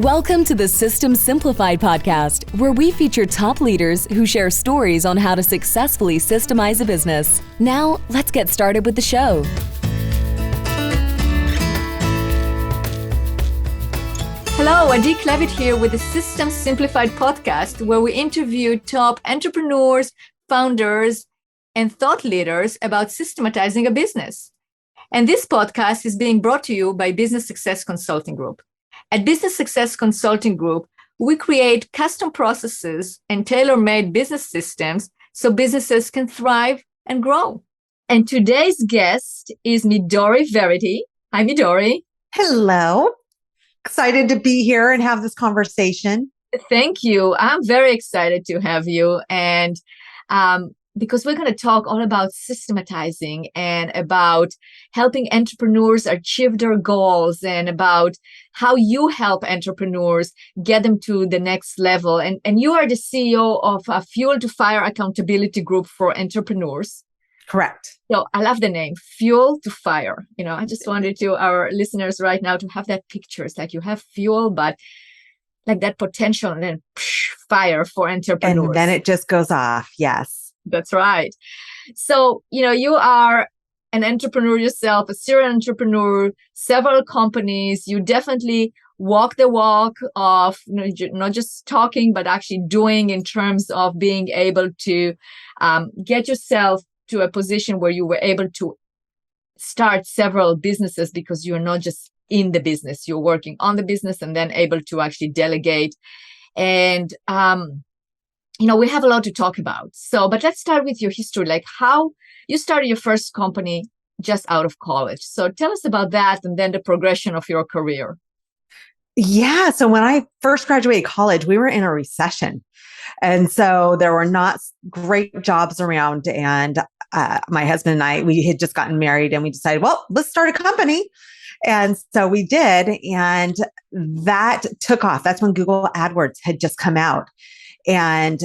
Welcome to the System Simplified podcast, where we feature top leaders who share stories on how to successfully systemize a business. Now, let's get started with the show. Hello, Adi Klevit here with the System Simplified podcast, where we interview top entrepreneurs, founders, and thought leaders about systematizing a business. And this podcast is being brought to you by Business Success Consulting Group. At Business Success Consulting Group, we create custom processes and tailor-made business systems so businesses can thrive and grow. And today's guest is Midori Verity. Hi, Midori. Hello. Excited to be here and have this conversation. Thank you. I'm very excited to have you. And because we're going to talk all about systematizing and about helping entrepreneurs achieve their goals and about how you help entrepreneurs get them to the next level. And you are the CEO of a Fuel to Fire accountability group for entrepreneurs. Correct. So I love the name, Fuel to Fire. You know, I just wanted to our listeners right now to have that picture. It's like you have fuel, but like that potential and then fire for entrepreneurs. And then it just goes off. Yes. That's right. So, you know, you are an entrepreneur yourself, a serial entrepreneur, several companies. You definitely walk the walk of not just talking, but actually doing in terms of being able to get yourself to a position where you were able to start several businesses because you're not just in the business, you're working on the business and then able to actually delegate. And, we have a lot to talk about. So, but let's start with your history, like how you started your first company just out of college. So tell us about that and then the progression of your career. Yeah. So when I first graduated college, we were in a recession. And so there were not great jobs around. And my husband and I, we had just gotten married and we decided, well, let's start a company. And so we did. And that took off. That's when Google AdWords had just come out. And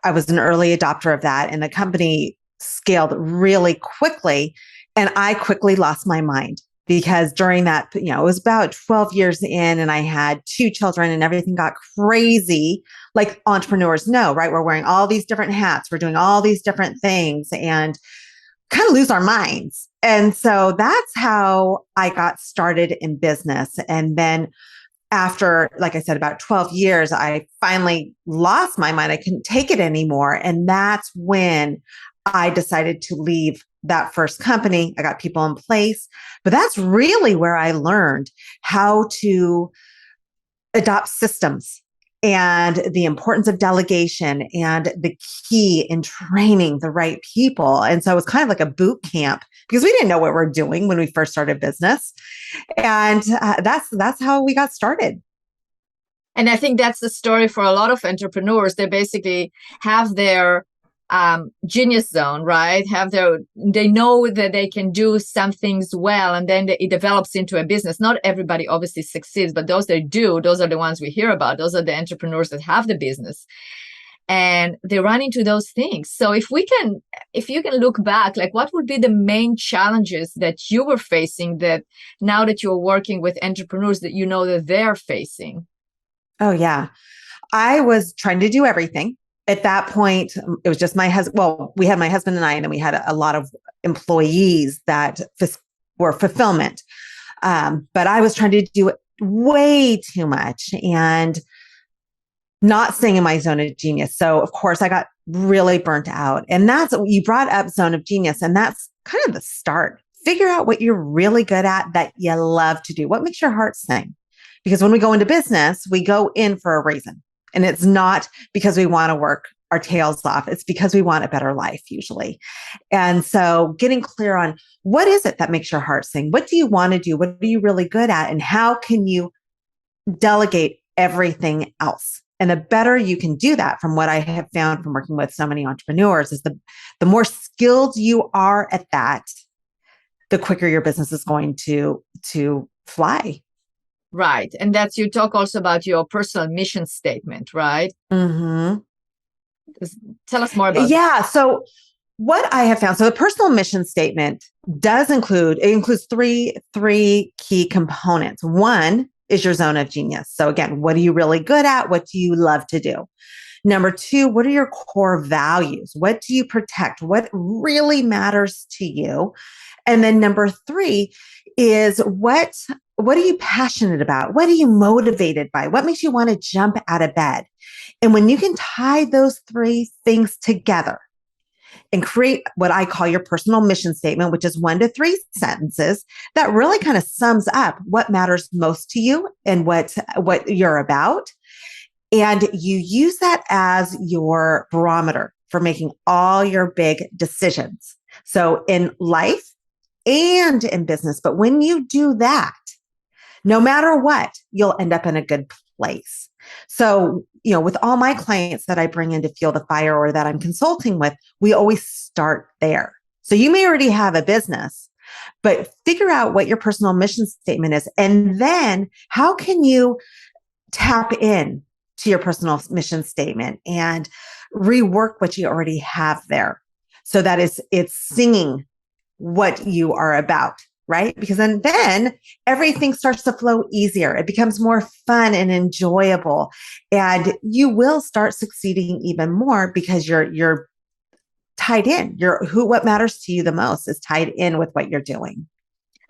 I was an early adopter of that. And the company scaled really quickly. And I quickly lost my mind because during that, it was about 12 years in and I had 2 children and everything got crazy. Like entrepreneurs know, right? We're wearing all these different hats. We're doing all these different things and kind of lose our minds. And so that's how I got started in business. And then after, like I said, about 12 years, I finally lost my mind. I couldn't take it anymore. And that's when I decided to leave that first company. I got people in place, but that's really where I learned how to adopt systems and the importance of delegation and the key in training the right people. And so it was kind of like a boot camp because we didn't know what we're doing when we first started business. And that's how we got started. And I think that's the story for a lot of entrepreneurs. They basically have their genius zone, right? They know that they can do some things well, and then it develops into a business. Not everybody obviously succeeds, but those that do, those are the ones we hear about. Those are the entrepreneurs that have the business, and they run into those things. So if you can look back, like what would be the main challenges that you were facing that now that you're working with entrepreneurs that you know that they're facing? Oh yeah, I was trying to do everything. At that point, it was just my husband. Well, we had my husband and I, and then we had a lot of employees that were fulfillment. But I was trying to do way too much and not staying in my zone of genius. So of course I got really burnt out. And that's what you brought up, zone of genius. And that's kind of the start. Figure out what you're really good at that you love to do. What makes your heart sing? Because when we go into business, we go in for a reason. And it's not because we want to work our tails off. It's because we want a better life usually. And so getting clear on what is it that makes your heart sing? What do you want to do? What are you really good at? And how can you delegate everything else? And the better you can do that, from what I have found from working with so many entrepreneurs, is the more skilled you are at that, the quicker your business is going to fly. Right. And you talk also about your personal mission statement, right? Mm-hmm. Tell us more about that. So what I have found, so the personal mission statement includes three key components. One is your zone of genius. So again, what are you really good at? What do you love to do? Number two, what are your core values? What do you protect? What really matters to you? And then number three is what are you passionate about? What are you motivated by? What makes you want to jump out of bed? And when you can tie those three things together and create what I call your personal mission statement, which is 1 to 3 sentences that really kind of sums up what matters most to you and what you're about. And you use that as your barometer for making all your big decisions. So in life and in business, but when you do that, no matter what, you'll end up in a good place. So, with all my clients that I bring in to Fuel the Fire or that I'm consulting with, we always start there. So you may already have a business, but figure out what your personal mission statement is. And then how can you tap in to your personal mission statement and rework what you already have there? So that it's singing what you are about, right? Because then everything starts to flow easier. It becomes more fun and enjoyable, and you will start succeeding even more because you're tied in. What matters to you the most is tied in with what you're doing.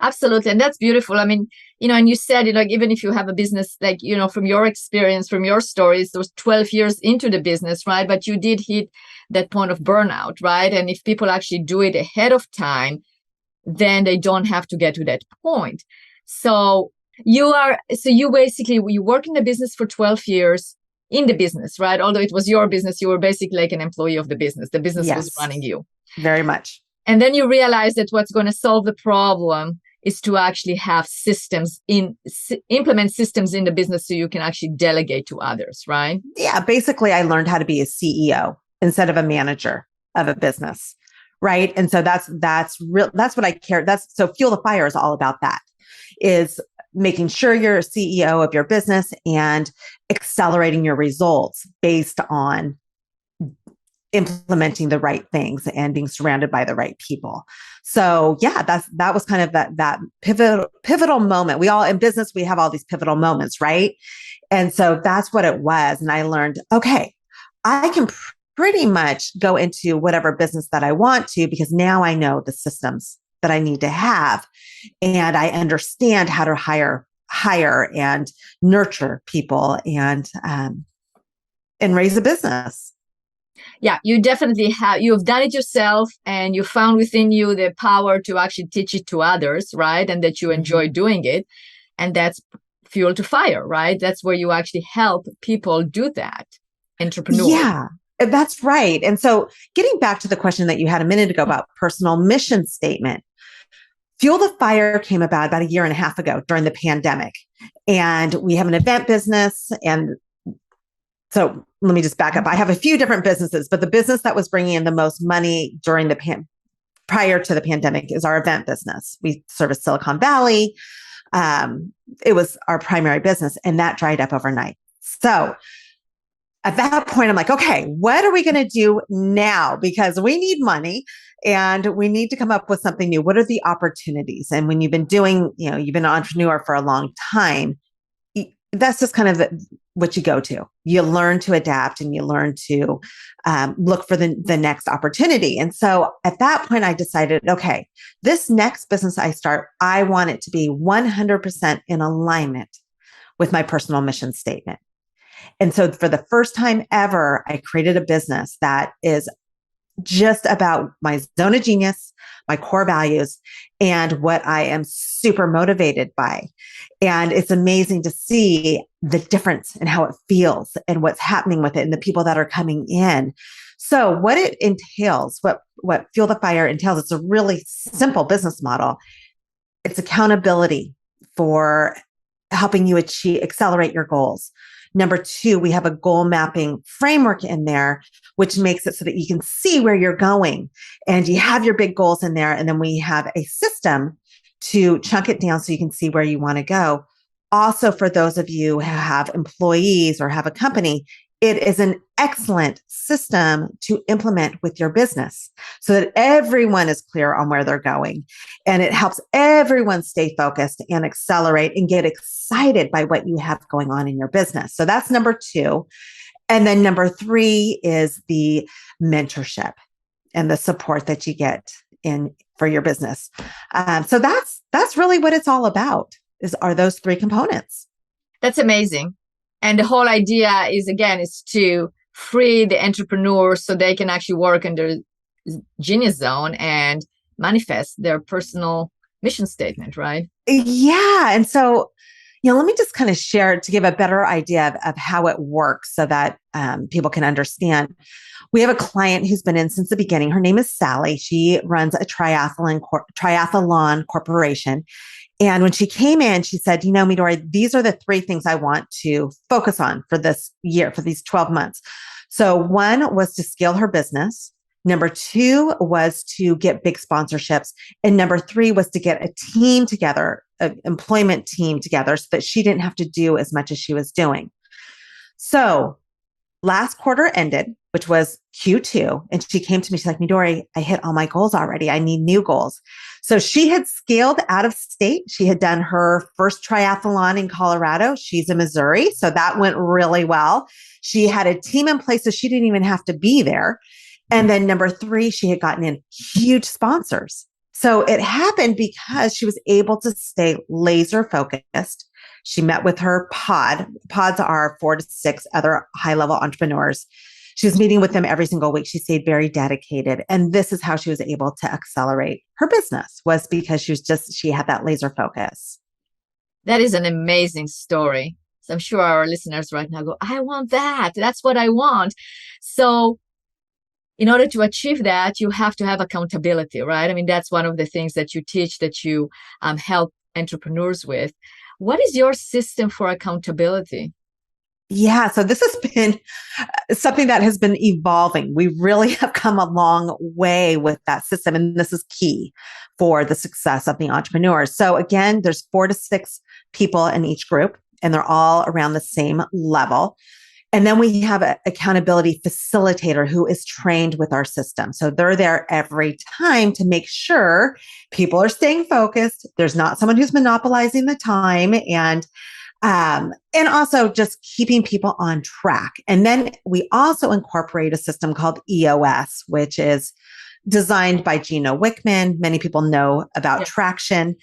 Absolutely. And that's beautiful. I mean, and you said, like, even if you have a business, like, from your experience, from your stories, those 12 years into the business, right? But you did hit that point of burnout, right? And if people actually do it ahead of time, then they don't have to get to that point. So you work in the business for 12 years in the business, right? Although it was your business, you were basically like an employee of the business. The business was running you. Very much. And then you realize that what's going to solve the problem is to actually have implement systems in the business so you can actually delegate to others, right? Yeah. Basically, I learned how to be a CEO instead of a manager of a business, right? And so that's what I care. So Fuel the Fire is all about that, is making sure you're a CEO of your business and accelerating your results based on implementing the right things and being surrounded by the right people. So yeah, that was kind of that pivotal moment. We all in business, we have all these pivotal moments, right? And so that's what it was. And I learned, okay, I can pretty much go into whatever business that I want to, because now I know the systems that I need to have, and I understand how to hire and nurture people and raise a business. Yeah, you definitely you've done it yourself, and you found within you the power to actually teach it to others, right? And that you enjoy doing it. And that's Fuel to Fire, right? That's where you actually help people do that. Entrepreneurs. Yeah, that's right. And so getting back to the question that you had a minute ago about personal mission statement, Fuel the Fire came about a year and a half ago during the pandemic. And we have an event business. And so let me just back up. I have a few different businesses, but the business that was bringing in the most money during prior to the pandemic is our event business. We service Silicon Valley. It was our primary business, and that dried up overnight. So at that point, I'm like, okay, what are we going to do now? Because we need money and we need to come up with something new. What are the opportunities? And when you've been you've been an entrepreneur for a long time, that's just kind of what you go to. You learn to adapt and you learn to look for the next opportunity. And so at that point, I decided, okay, this next business I start, I want it to be 100% in alignment with my personal mission statement. And so for the first time ever, I created a business that is just about my zone of genius, my core values, and what I am super motivated by. And it's amazing to see the difference in how it feels and what's happening with it and the people that are coming in. So what it entails, what Fuel the Fire entails, it's a really simple business model. It's accountability for helping you accelerate your goals. Number 2, we have a goal mapping framework in there, which makes it so that you can see where you're going and you have your big goals in there. And then we have a system to chunk it down so you can see where you want to go. Also, for those of you who have employees or have a company, it is an excellent system to implement with your business so that everyone is clear on where they're going. And it helps everyone stay focused and accelerate and get excited by what you have going on in your business. So that's number 2. And then number 3 is the mentorship and the support that you get in for your business. So that's really what it's all about, are those 3 components. That's amazing. And the whole idea is to free the entrepreneurs so they can actually work in their genius zone and manifest their personal mission statement, right? Yeah. And so, let me just kind of share to give a better idea of how it works so that people can understand. We have a client who's been in since the beginning. Her name is Sally. She runs a triathlon corporation. And when she came in, she said, Midori, these are the 3 things I want to focus on for this year, for these 12 months. So 1 was to scale her business. Number 2 was to get big sponsorships. And number 3 was to get a team together, an employment team together so that she didn't have to do as much as she was doing. So last quarter ended, which was Q2. And she came to me, she's like, Midori, I hit all my goals already. I need new goals. So she had scaled out of state. She had done her first triathlon in Colorado. She's in Missouri. So that went really well. She had a team in place, so she didn't even have to be there. And then number 3, she had gotten in huge sponsors. So it happened because she was able to stay laser focused. She met with her pod. Pods are 4 to 6 other high-level entrepreneurs. She was meeting with them every single week. She stayed very dedicated. And this is how she was able to accelerate her business, was because she had that laser focus. That is an amazing story. So I'm sure our listeners right now go, I want that. That's what I want. So in order to achieve that, you have to have accountability, right? I mean, that's one of the things that you teach, that you help entrepreneurs with. What is your system for accountability? Yeah, so this has been something that has been evolving. We really have come a long way with that system, and this is key for the success of the entrepreneurs. So again, there's 4 to 6 people in each group, and they're all around the same level. And then we have an accountability facilitator who is trained with our system. So they're there every time to make sure people are staying focused. There's not someone who's monopolizing the time, and also just keeping people on track. And then we also incorporate a system called EOS, which is designed by Gino Wickman. Many people know about traction.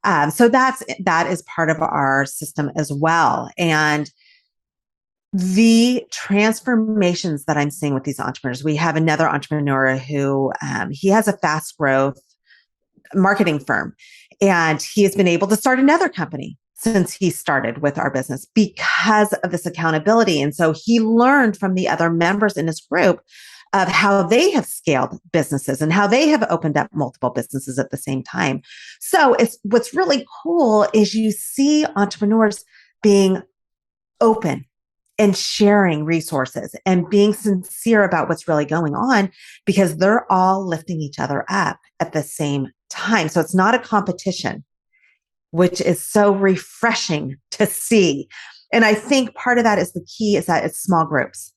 So that is part of our system as well. And the transformations that I'm seeing with these entrepreneurs, we have another entrepreneur who he has a fast growth marketing firm, and he has been able to start another company since he started with our business because of this accountability. And so he learned from the other members in his group of how they have scaled businesses and how they have opened up multiple businesses at the same time. So what's really cool is you see entrepreneurs being open and sharing resources and being sincere about what's really going on, because they're all lifting each other up at the same time. So it's not a competition, which is so refreshing to see. And I think part of that is the key is that it's small groups,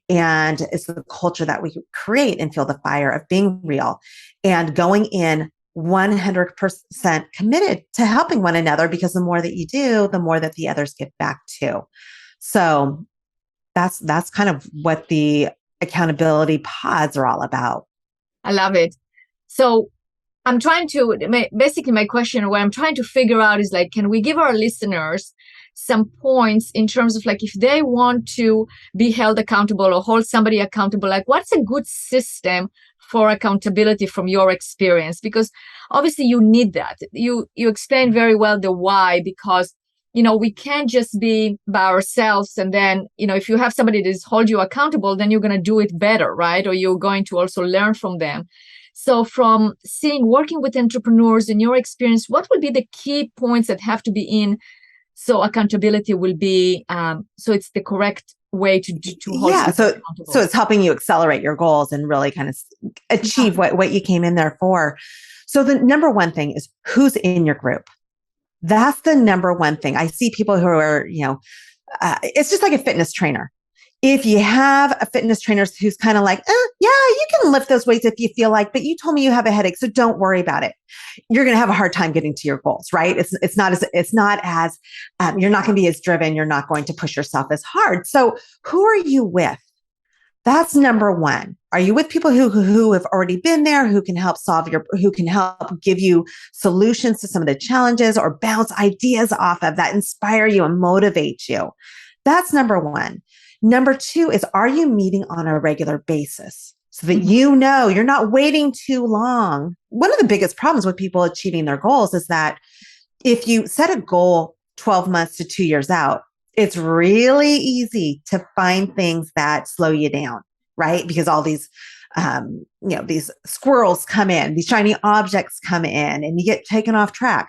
and it's the culture that we create and feel the fire of being real and going in 100% committed to helping one another, because the more that you do, the more that the others give back too. So that's kind of what the accountability pods are all about. I love it. So I'm trying to, basically my question, what I'm trying to figure out is like, can we give our listeners some points in terms of like, if they want to be held accountable or hold somebody accountable, like what's a good system for accountability from your experience? Because obviously you need that. You explained very well the why, because we can't just be by ourselves. And then, if you have somebody that is hold you accountable, then you're going to do it better, right? Or you're going to also learn from them. So from working with entrepreneurs in your experience, what would be the key points that have to be in so accountability will be, so it's the correct way to hold you accountable? So it's helping you accelerate your goals and really kind of achieve what you came in there for. So the number one thing is who's in your group. That's the number one thing. I see people who are, it's just like a fitness trainer. If you have a fitness trainer who's kind of like, yeah, you can lift those weights if you feel like, but you told me you have a headache, so don't worry about it. You're going to have a hard time getting to your goals, right? It's not as you're not going to be as driven. You're not going to push yourself as hard. So who are you with? That's number one. Are you with people who have already been there, who can help who can help give you solutions to some of the challenges or bounce ideas off of that, inspire you and motivate you? That's number one. Number two is, are you meeting on a regular basis so that you know you're not waiting too long? One of the biggest problems with people achieving their goals is that if you set a goal 12 months to 2 years out, it's really easy to find things that slow you down, right? Because all these, these squirrels come in, these shiny objects come in, and you get taken off track.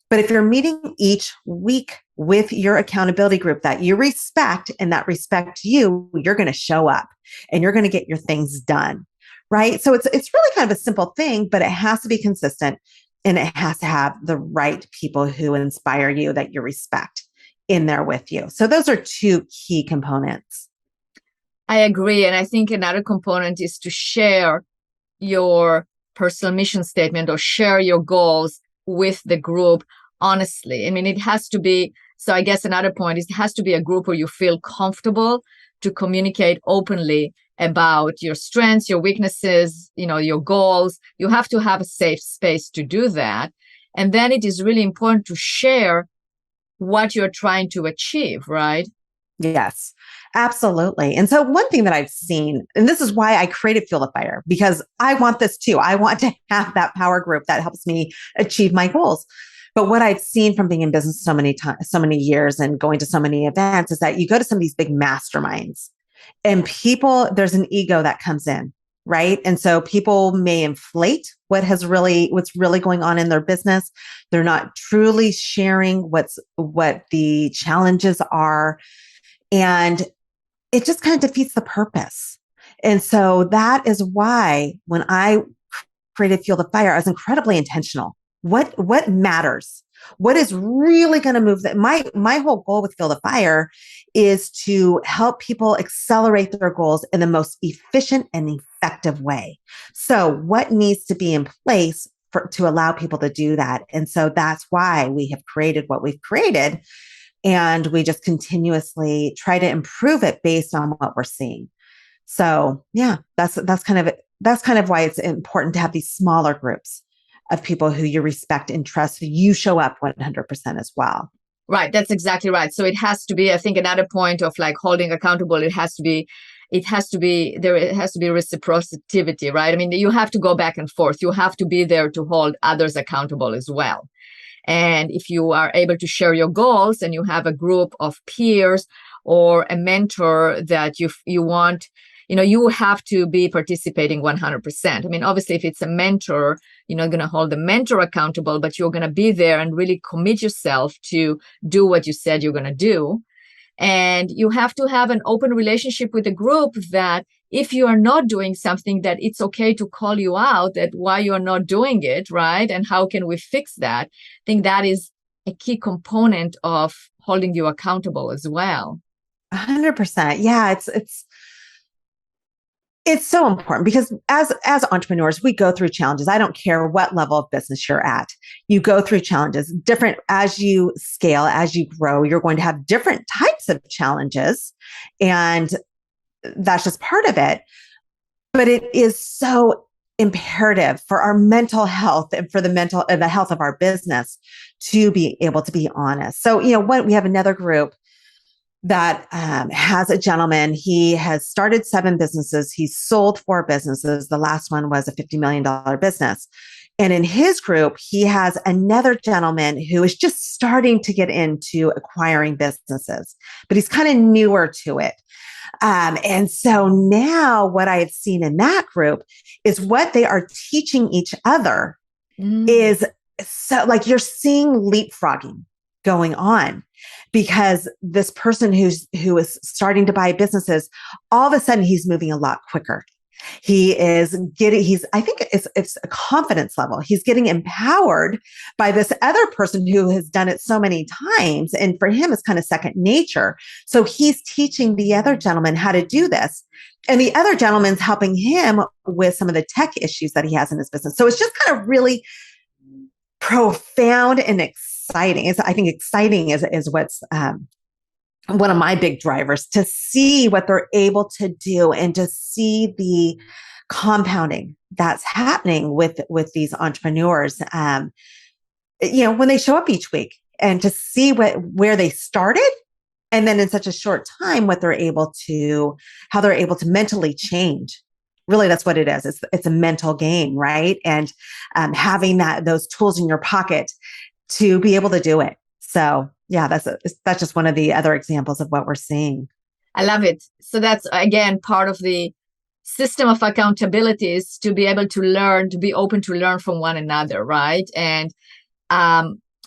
But if you're meeting each week with your accountability group that you respect and that respect you, you're going to show up and you're going to get your things done, right? So it's really kind of a simple thing, but it has to be consistent and it has to have the right people who inspire you that you respect in there with you. So those are two key components. I agree. And I think another component is to share your personal mission statement or share your goals with the group honestly. I mean, it has to be, so I guess another point is it has to be a group where you feel comfortable to communicate openly about your strengths, your weaknesses, your goals. You have to have a safe space to do that. And then it is really important to share what you're trying to achieve, right? Yes, absolutely. And so one thing that I've seen, and this is why I created Fuel the Fire, because I want this too. I want to have that power group that helps me achieve my goals. But what I've seen from being in business so many years and going to so many events is that you go to some of these big masterminds and there's an ego that comes in, right? And so people may inflate what's really going on in their business. They're not truly sharing what the challenges are. And it just kind of defeats the purpose. And so that is why when I created Fuel the Fire, I was incredibly intentional. What matters? What is really going to move that? My whole goal with Fuel the Fire is to help people accelerate their goals in the most efficient and effective way. So what needs to be in place to allow people to do that? And so that's why we have created what we've created. And we just continuously try to improve it based on what we're seeing. So yeah, that's kind of why it's important to have these smaller groups of people who you respect and trust, who you show up 100% as well. Right. That's exactly right. So it has to be, I think another point of like holding accountable, there has to be reciprocity, right? I mean, you have to go back and forth. You have to be there to hold others accountable as well. And if you are able to share your goals and you have a group of peers or a mentor that you want, you have to be participating 100%. I mean, obviously, if it's a mentor, you're not going to hold the mentor accountable, but you're going to be there and really commit yourself to do what you said you're going to do. And you have to have an open relationship with the group that if you are not doing something, that it's okay to call you out that why you're not doing it, right? And how can we fix that? I think that is a key component of holding you accountable as well. 100%. Yeah, it's so important because as entrepreneurs, we go through challenges. I don't care what level of business you're at. You go through challenges different as you scale, as you grow, you're going to have different types of challenges. And that's just part of it. But it is so imperative for our mental health and for the health of our business to be able to be honest. So, we have another group that has a gentleman. He has started 7 businesses. He's sold 4 businesses. The last one was a $50 million business. And in his group, he has another gentleman who is just starting to get into acquiring businesses, but he's kind of newer to it. And so now what I have seen in that group is what they are teaching each other is so like you're seeing leapfrogging going on. Because this person who is starting to buy businesses, all of a sudden he's moving a lot quicker. I think it's a confidence level. He's getting empowered by this other person who has done it so many times. And for him, it's kind of second nature. So he's teaching the other gentleman how to do this. And the other gentleman's helping him with some of the tech issues that he has in his business. So it's just kind of really profound and exciting. I think exciting is what's one of my big drivers, to see what they're able to do and to see the compounding that's happening with these entrepreneurs. When they show up each week, and to see where they started, and then in such a short time, how they're able to mentally change. Really, that's what it is. It's a mental game, right? And having those tools in your pocket to be able to do it. So yeah, that's just one of the other examples of what we're seeing. I love it. So that's, again, part of the system of accountability, is to be able to learn, to be open to learn from one another, right? And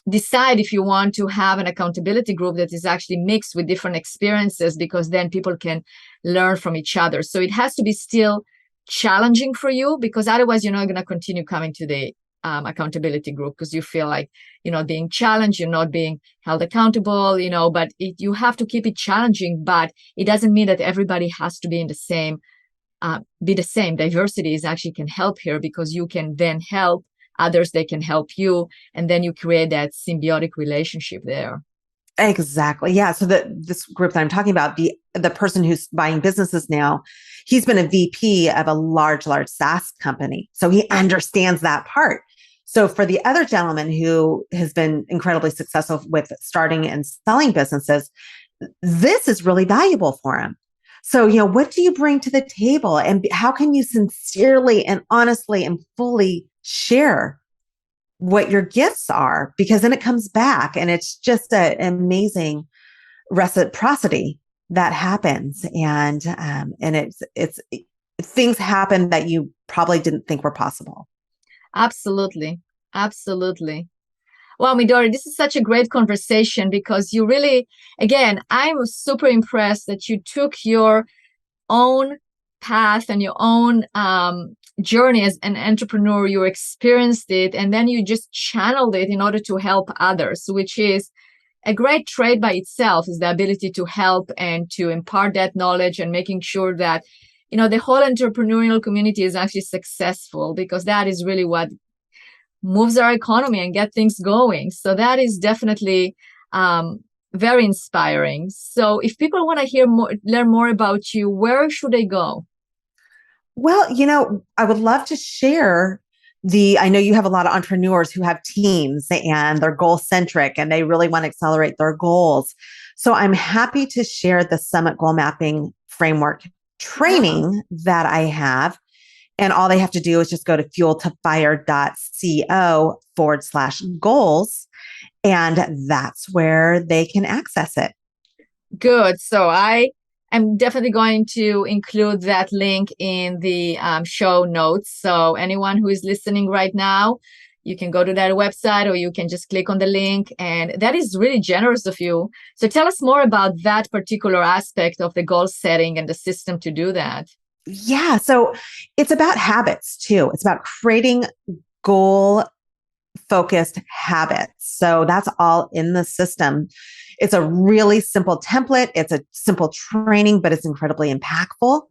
decide if you want to have an accountability group that is actually mixed with different experiences, because then people can learn from each other. So it has to be still challenging for you, because otherwise you're not going to continue coming to the accountability group, because you feel like you're not being challenged, you're not being held accountable, but you have to keep it challenging, but it doesn't mean that everybody has to be in the same, be the same. Diversity is actually can help here, because you can then help others, they can help you, and then you create that symbiotic relationship there. Exactly. Yeah. So this group that I'm talking about, the person who's buying businesses now, he's been a VP of a large SaaS company. So he understands that part. So for the other gentleman who has been incredibly successful with starting and selling businesses, this is really valuable for him. So, what do you bring to the table, and how can you sincerely and honestly and fully share what your gifts are? Because then it comes back, and it's just an amazing reciprocity that happens. And it's things happen that you probably didn't think were possible. Absolutely. Absolutely. Well, Midori, this is such a great conversation, because you really, again, I was super impressed that you took your own path and your own journey as an entrepreneur. You experienced it, and then you just channeled it in order to help others, which is a great trait by itself, is the ability to help and to impart that knowledge, and making sure that the whole entrepreneurial community is actually successful, because that is really what moves our economy and get things going. So that is definitely very inspiring. So if people want to learn more about you, where should they go? Well, I would love to share I know you have a lot of entrepreneurs who have teams and they're goal centric and they really want to accelerate their goals. So I'm happy to share the Summit Goal Mapping Framework training that I have. And all they have to do is just go to fueltofire.co/goals. And that's where they can access it. Good. So I am definitely going to include that link in the show notes. So anyone who is listening right now, you can go to that website, or you can just click on the link. And that is really generous of you. So tell us more about that particular aspect of the goal setting and the system to do that. Yeah. So it's about habits too. It's about creating goal-focused habits. So that's all in the system. It's a really simple template. It's a simple training, but it's incredibly impactful.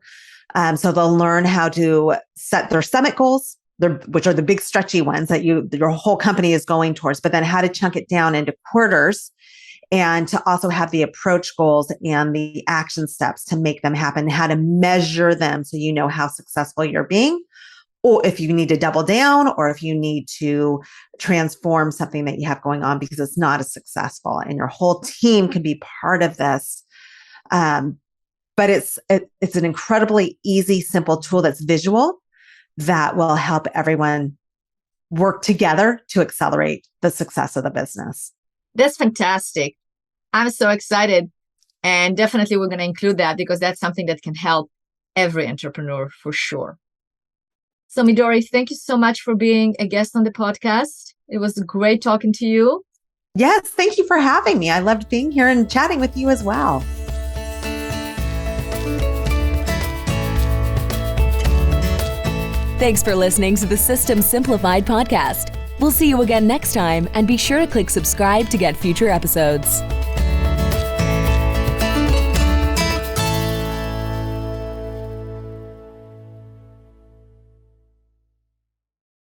So they'll learn how to set their summit goals, which are the big stretchy ones that your whole company is going towards, but then how to chunk it down into quarters, and to also have the approach goals and the action steps to make them happen, how to measure them so you know how successful you're being, or if you need to double down, or if you need to transform something that you have going on because it's not as successful, and your whole team can be part of this. But it's an incredibly easy, simple tool that's visual that will help everyone work together to accelerate the success of the business. That's fantastic. I'm so excited. And definitely we're going to include that, because that's something that can help every entrepreneur for sure. So Midori, thank you so much for being a guest on the podcast. It was great talking to you. Yes, thank you for having me. I loved being here and chatting with you as well. Thanks for listening to the System Simplified podcast. We'll see you again next time, and be sure to click subscribe to get future episodes.